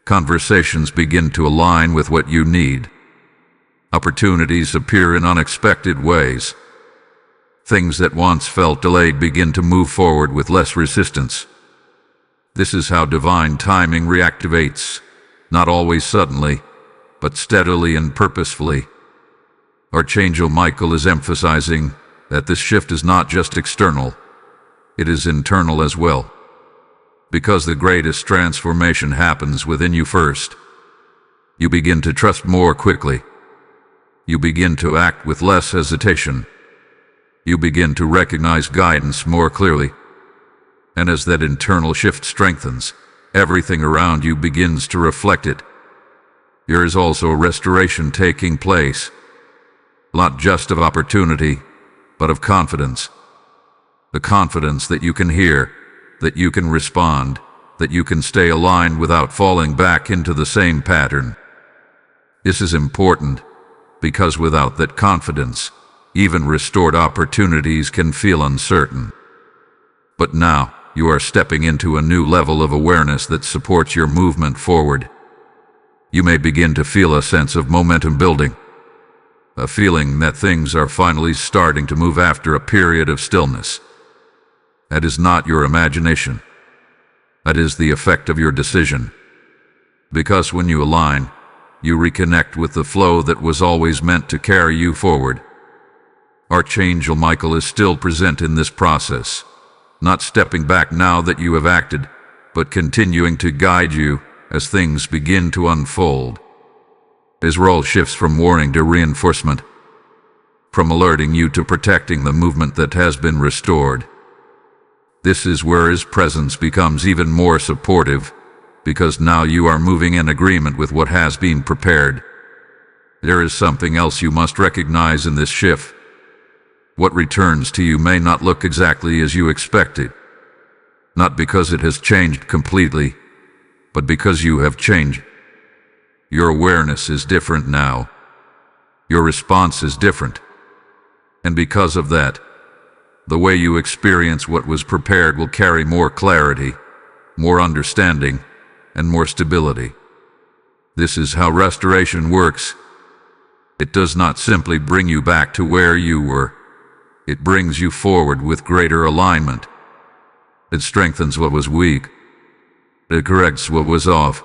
Conversations begin to align with what you need. Opportunities appear in unexpected ways. Things that once felt delayed begin to move forward with less resistance. This is how divine timing reactivates, not always suddenly, but steadily and purposefully. Archangel Michael is emphasizing that this shift is not just external, it is internal as well. Because the greatest transformation happens within you first. You begin to trust more quickly. You begin to act with less hesitation. You begin to recognize guidance more clearly. And as that internal shift strengthens, everything around you begins to reflect it. There is also a restoration taking place, not just of opportunity, but of confidence. The confidence that you can hear, that you can respond, that you can stay aligned without falling back into the same pattern. This is important, because without that confidence, even restored opportunities can feel uncertain. But now, you are stepping into a new level of awareness that supports your movement forward. You may begin to feel a sense of momentum building, a feeling that things are finally starting to move after a period of stillness. That is not your imagination. That is the effect of your decision. Because when you align, you reconnect with the flow that was always meant to carry you forward. Archangel Michael is still present in this process, not stepping back now that you have acted, but continuing to guide you as things begin to unfold. His role shifts from warning to reinforcement, from alerting you to protecting the movement that has been restored. This is where his presence becomes even more supportive, because now you are moving in agreement with what has been prepared. There is something else you must recognize in this shift. What returns to you may not look exactly as you expected, not because it has changed completely, but because you have changed. Your awareness is different now. Your response is different. And because of that, the way you experience what was prepared will carry more clarity, more understanding, and more stability. This is how restoration works. It does not simply bring you back to where you were. It brings you forward with greater alignment. It strengthens what was weak. It corrects what was off.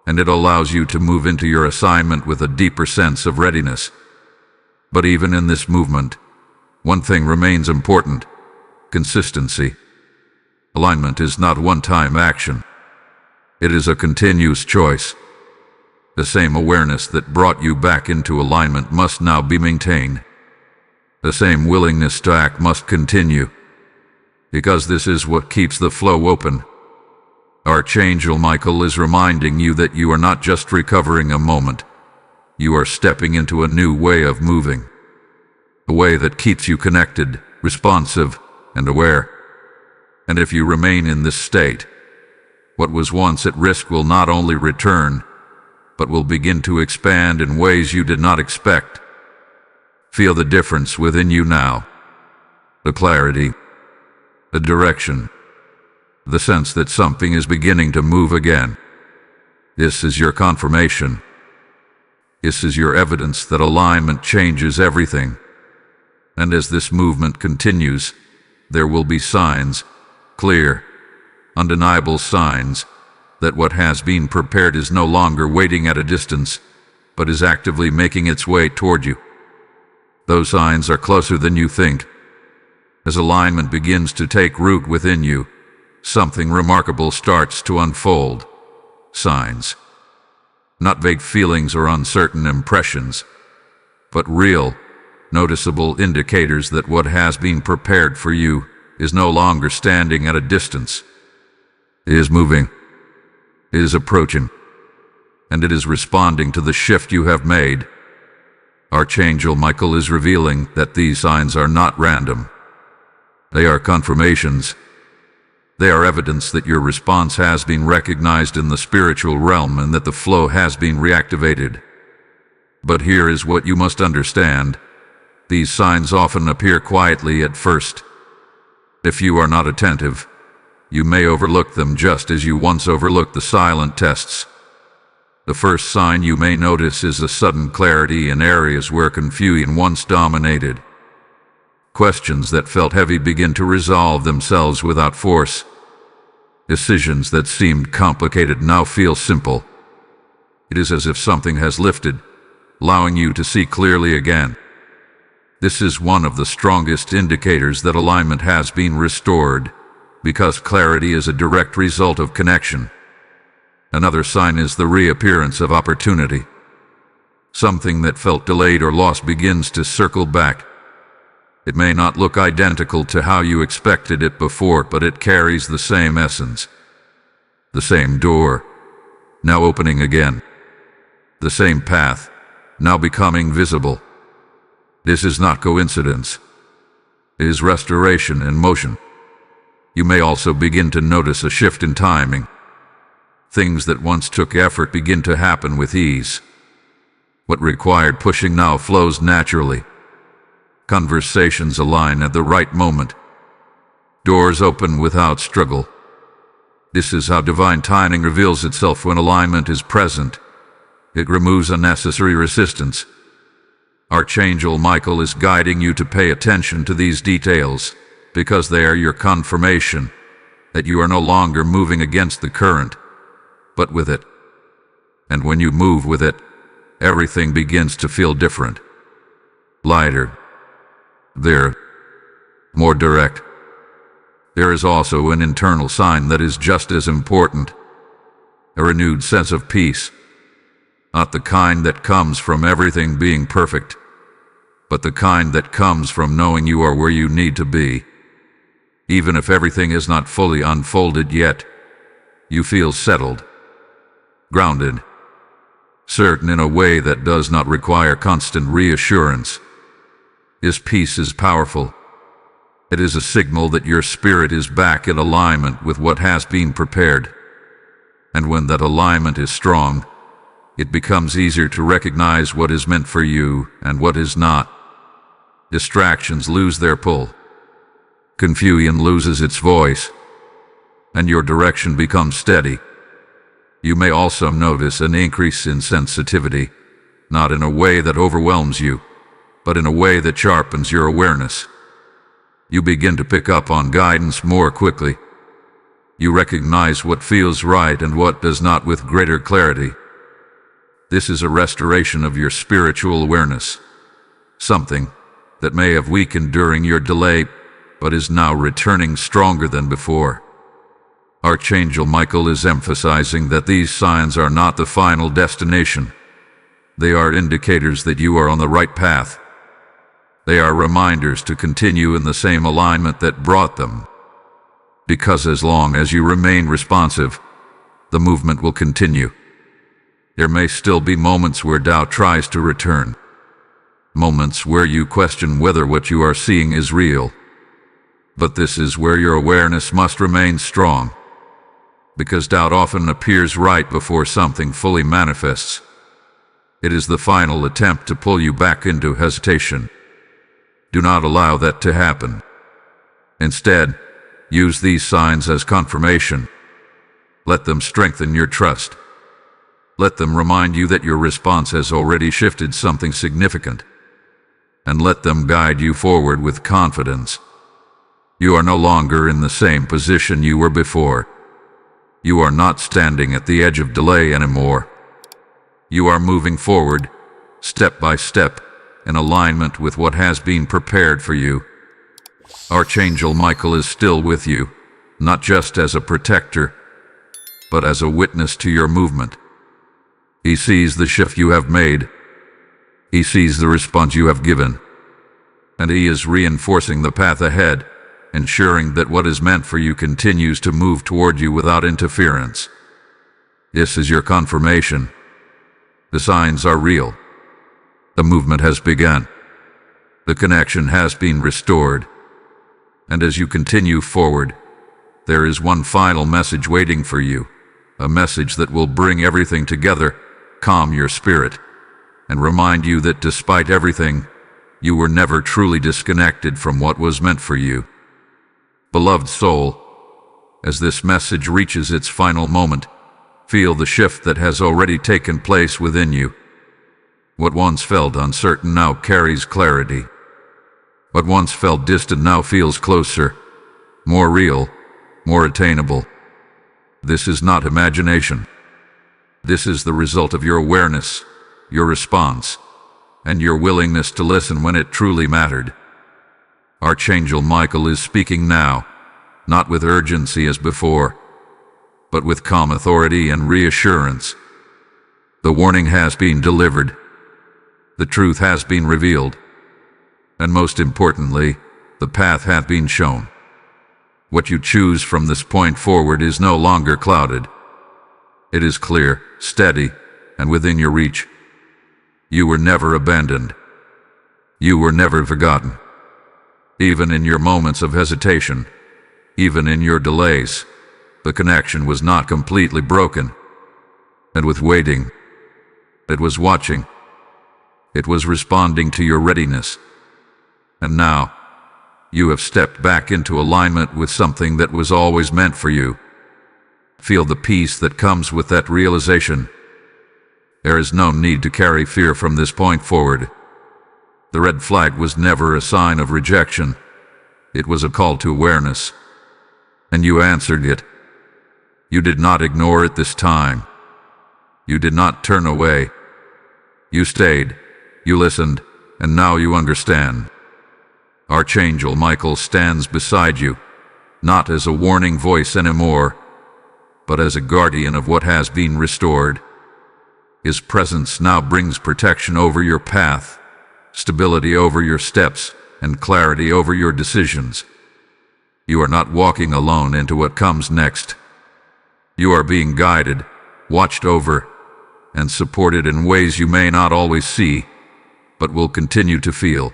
And it allows you to move into your assignment with a deeper sense of readiness. But even in this movement, one thing remains important: consistency. Alignment is not one-time action. It is a continuous choice. The same awareness that brought you back into alignment must now be maintained. The same willingness to act must continue, because this is what keeps the flow open. Archangel Michael is reminding you that you are not just recovering a moment. You are stepping into a new way of moving. A way that keeps you connected, responsive, and aware. And if you remain in this state, what was once at risk will not only return, but will begin to expand in ways you did not expect. Feel the difference within you now. The clarity, the direction, the sense that something is beginning to move again. This is your confirmation. This is your evidence that alignment changes everything. And as this movement continues, there will be signs, clear, undeniable signs, that what has been prepared is no longer waiting at a distance, but is actively making its way toward you. Those signs are closer than you think. As alignment begins to take root within you, something remarkable starts to unfold. Signs. Not vague feelings or uncertain impressions, but real, noticeable indicators that what has been prepared for you is no longer standing at a distance. It is moving. It is approaching. And it is responding to the shift you have made. Archangel Michael is revealing that these signs are not random. They are confirmations. They are evidence that your response has been recognized in the spiritual realm and that the flow has been reactivated. But here is what you must understand. These signs often appear quietly at first. If you are not attentive, you may overlook them just as you once overlooked the silent tests. The first sign you may notice is a sudden clarity in areas where confusion once dominated. Questions that felt heavy begin to resolve themselves without force. Decisions that seemed complicated now feel simple. It is as if something has lifted, allowing you to see clearly again. This is one of the strongest indicators that alignment has been restored, because clarity is a direct result of connection. Another sign is the reappearance of opportunity. Something that felt delayed or lost begins to circle back. It may not look identical to how you expected it before, but it carries the same essence. The same door, now opening again. The same path, now becoming visible. This is not coincidence. It is restoration in motion. You may also begin to notice a shift in timing. Things that once took effort begin to happen with ease. What required pushing now flows naturally. Conversations align at the right moment. Doors open without struggle. This is how divine timing reveals itself when alignment is present. It removes unnecessary resistance. Archangel Michael is guiding you to pay attention to these details, because they are your confirmation that you are no longer moving against the current, but with it. And when you move with it, everything begins to feel different. Lighter. More direct. There is also an internal sign that is just as important. A renewed sense of peace. Not the kind that comes from everything being perfect, but the kind that comes from knowing you are where you need to be. Even if everything is not fully unfolded yet, you feel settled, grounded, certain in a way that does not require constant reassurance. This peace is powerful. It is a signal that your spirit is back in alignment with what has been prepared. And when that alignment is strong, it becomes easier to recognize what is meant for you and what is not. Distractions lose their pull. Confusion loses its voice, and your direction becomes steady. You may also notice an increase in sensitivity, not in a way that overwhelms you, but in a way that sharpens your awareness. You begin to pick up on guidance more quickly. You recognize what feels right and what does not with greater clarity. This is a restoration of your spiritual awareness, something that may have weakened during your delay, but is now returning stronger than before. Archangel Michael is emphasizing that these signs are not the final destination. They are indicators that you are on the right path. They are reminders to continue in the same alignment that brought them. Because as long as you remain responsive, the movement will continue. There may still be moments where doubt tries to return. Moments where you question whether what you are seeing is real. But this is where your awareness must remain strong. Because doubt often appears right before something fully manifests. It is the final attempt to pull you back into hesitation. Do not allow that to happen. Instead, Use these signs as confirmation. Let them strengthen your trust. Let them remind you that your response has already shifted something significant. And let them guide you forward with confidence. You are no longer in the same position you were before. You are not standing at the edge of delay anymore. You are moving forward, step by step, in alignment with what has been prepared for you. Archangel Michael is still with you, not just as a protector, but as a witness to your movement. He sees the shift you have made. He sees the response you have given. And he is reinforcing the path ahead, ensuring that what is meant for you continues to move toward you without interference. This is your confirmation. The signs are real. The movement has begun. The connection has been restored. And as you continue forward, there is one final message waiting for you, a message that will bring everything together, calm your spirit, and remind you that despite everything, you were never truly disconnected from what was meant for you. Beloved soul, as this message reaches its final moment, feel the shift that has already taken place within you. What once felt uncertain now carries clarity. What once felt distant now feels closer, more real, more attainable. This is not imagination. This is the result of your awareness, your response, and your willingness to listen when it truly mattered. Archangel Michael is speaking now, not with urgency as before, but with calm authority and reassurance. The warning has been delivered. The truth has been revealed. And most importantly, the path hath been shown. What you choose from this point forward is no longer clouded. It is clear, steady, and within your reach. You were never abandoned. You were never forgotten. Even in your moments of hesitation, even in your delays, the connection was not completely broken. And with waiting, it was watching. It was responding to your readiness. And now, you have stepped back into alignment with something that was always meant for you. Feel the peace that comes with that realization. There is no need to carry fear from this point forward. The red flag was never a sign of rejection. It was a call to awareness. And you answered it. You did not ignore it this time. You did not turn away. You stayed. You listened. And now you understand. Archangel Michael stands beside you, not as a warning voice anymore, but as a guardian of what has been restored. His presence now brings protection over your path, stability over your steps, and clarity over your decisions. You are not walking alone into what comes next. You are being guided, watched over, and supported in ways you may not always see, but will continue to feel.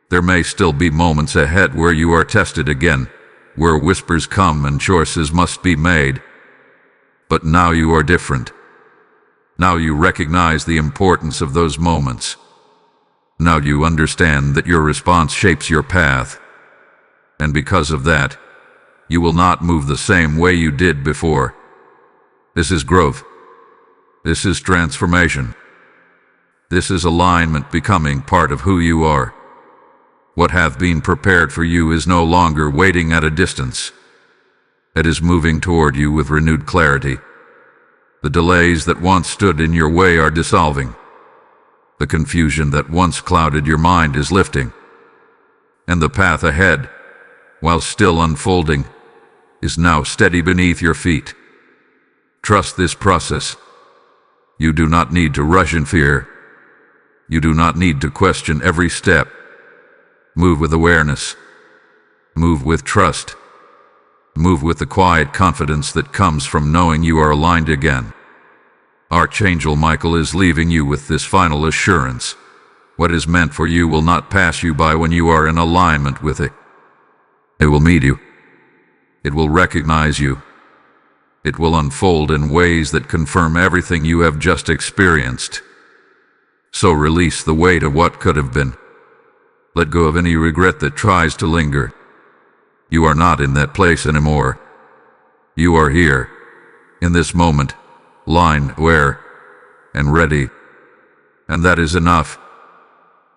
There may still be moments ahead where you are tested again, where whispers come and choices must be made. But now you are different. Now you recognize the importance of those moments. Now you understand that your response shapes your path. And because of that, you will not move the same way you did before. This is growth. This is transformation. This is alignment becoming part of who you are. What hath been prepared for you is no longer waiting at a distance. It is moving toward you with renewed clarity. The delays that once stood in your way are dissolving. The confusion that once clouded your mind is lifting. And the path ahead, while still unfolding, is now steady beneath your feet. Trust this process. You do not need to rush in fear. You do not need to question every step. Move with awareness. Move with trust. Move with the quiet confidence that comes from knowing you are aligned again. Archangel Michael is leaving you with this final assurance. What is meant for you will not pass you by when you are in alignment with it. It will meet you. It will recognize you. It will unfold in ways that confirm everything you have just experienced. So release the weight of what could have been. Let go of any regret that tries to linger. You are not in that place anymore. You are here, in this moment, line, aware, and ready. And that is enough.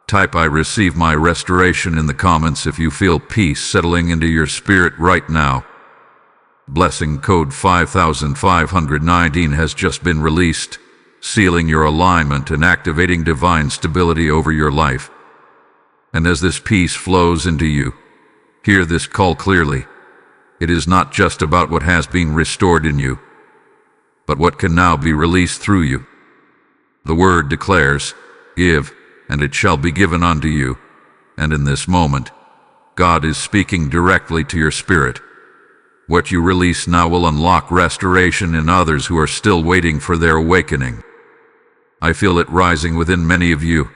Type "I receive my restoration" in the comments if you feel peace settling into your spirit right now. Blessing code 5519 has just been released, sealing your alignment and activating divine stability over your life. And as this peace flows into you, hear this call clearly. It is not just about what has been restored in you, but what can now be released through you. The word declares, "Give, and it shall be given unto you." And in this moment, God is speaking directly to your spirit. What you release now will unlock restoration in others who are still waiting for their awakening. I feel it rising within many of you,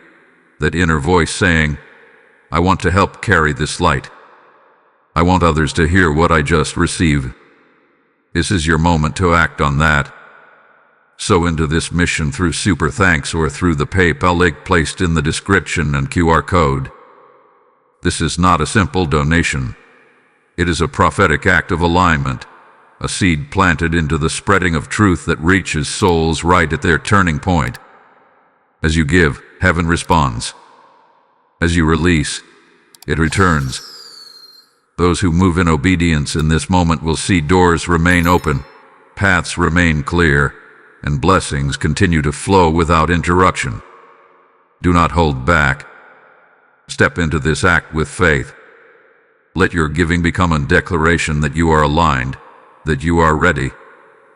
that inner voice saying, "I want to help carry this light. I want others to hear what I just received." This is your moment to act on that. Sow into this mission through Super Thanks or through the PayPal link placed in the description and QR code. This is not a simple donation. It is a prophetic act of alignment, a seed planted into the spreading of truth that reaches souls right at their turning point. As you give, heaven responds. As you release, it returns. Those who move in obedience in this moment will see doors remain open, paths remain clear, and blessings continue to flow without interruption. Do not hold back. Step into this act with faith. Let your giving become a declaration that you are aligned, that you are ready,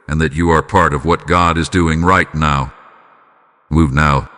and that you are part of what God is doing right now. Move now.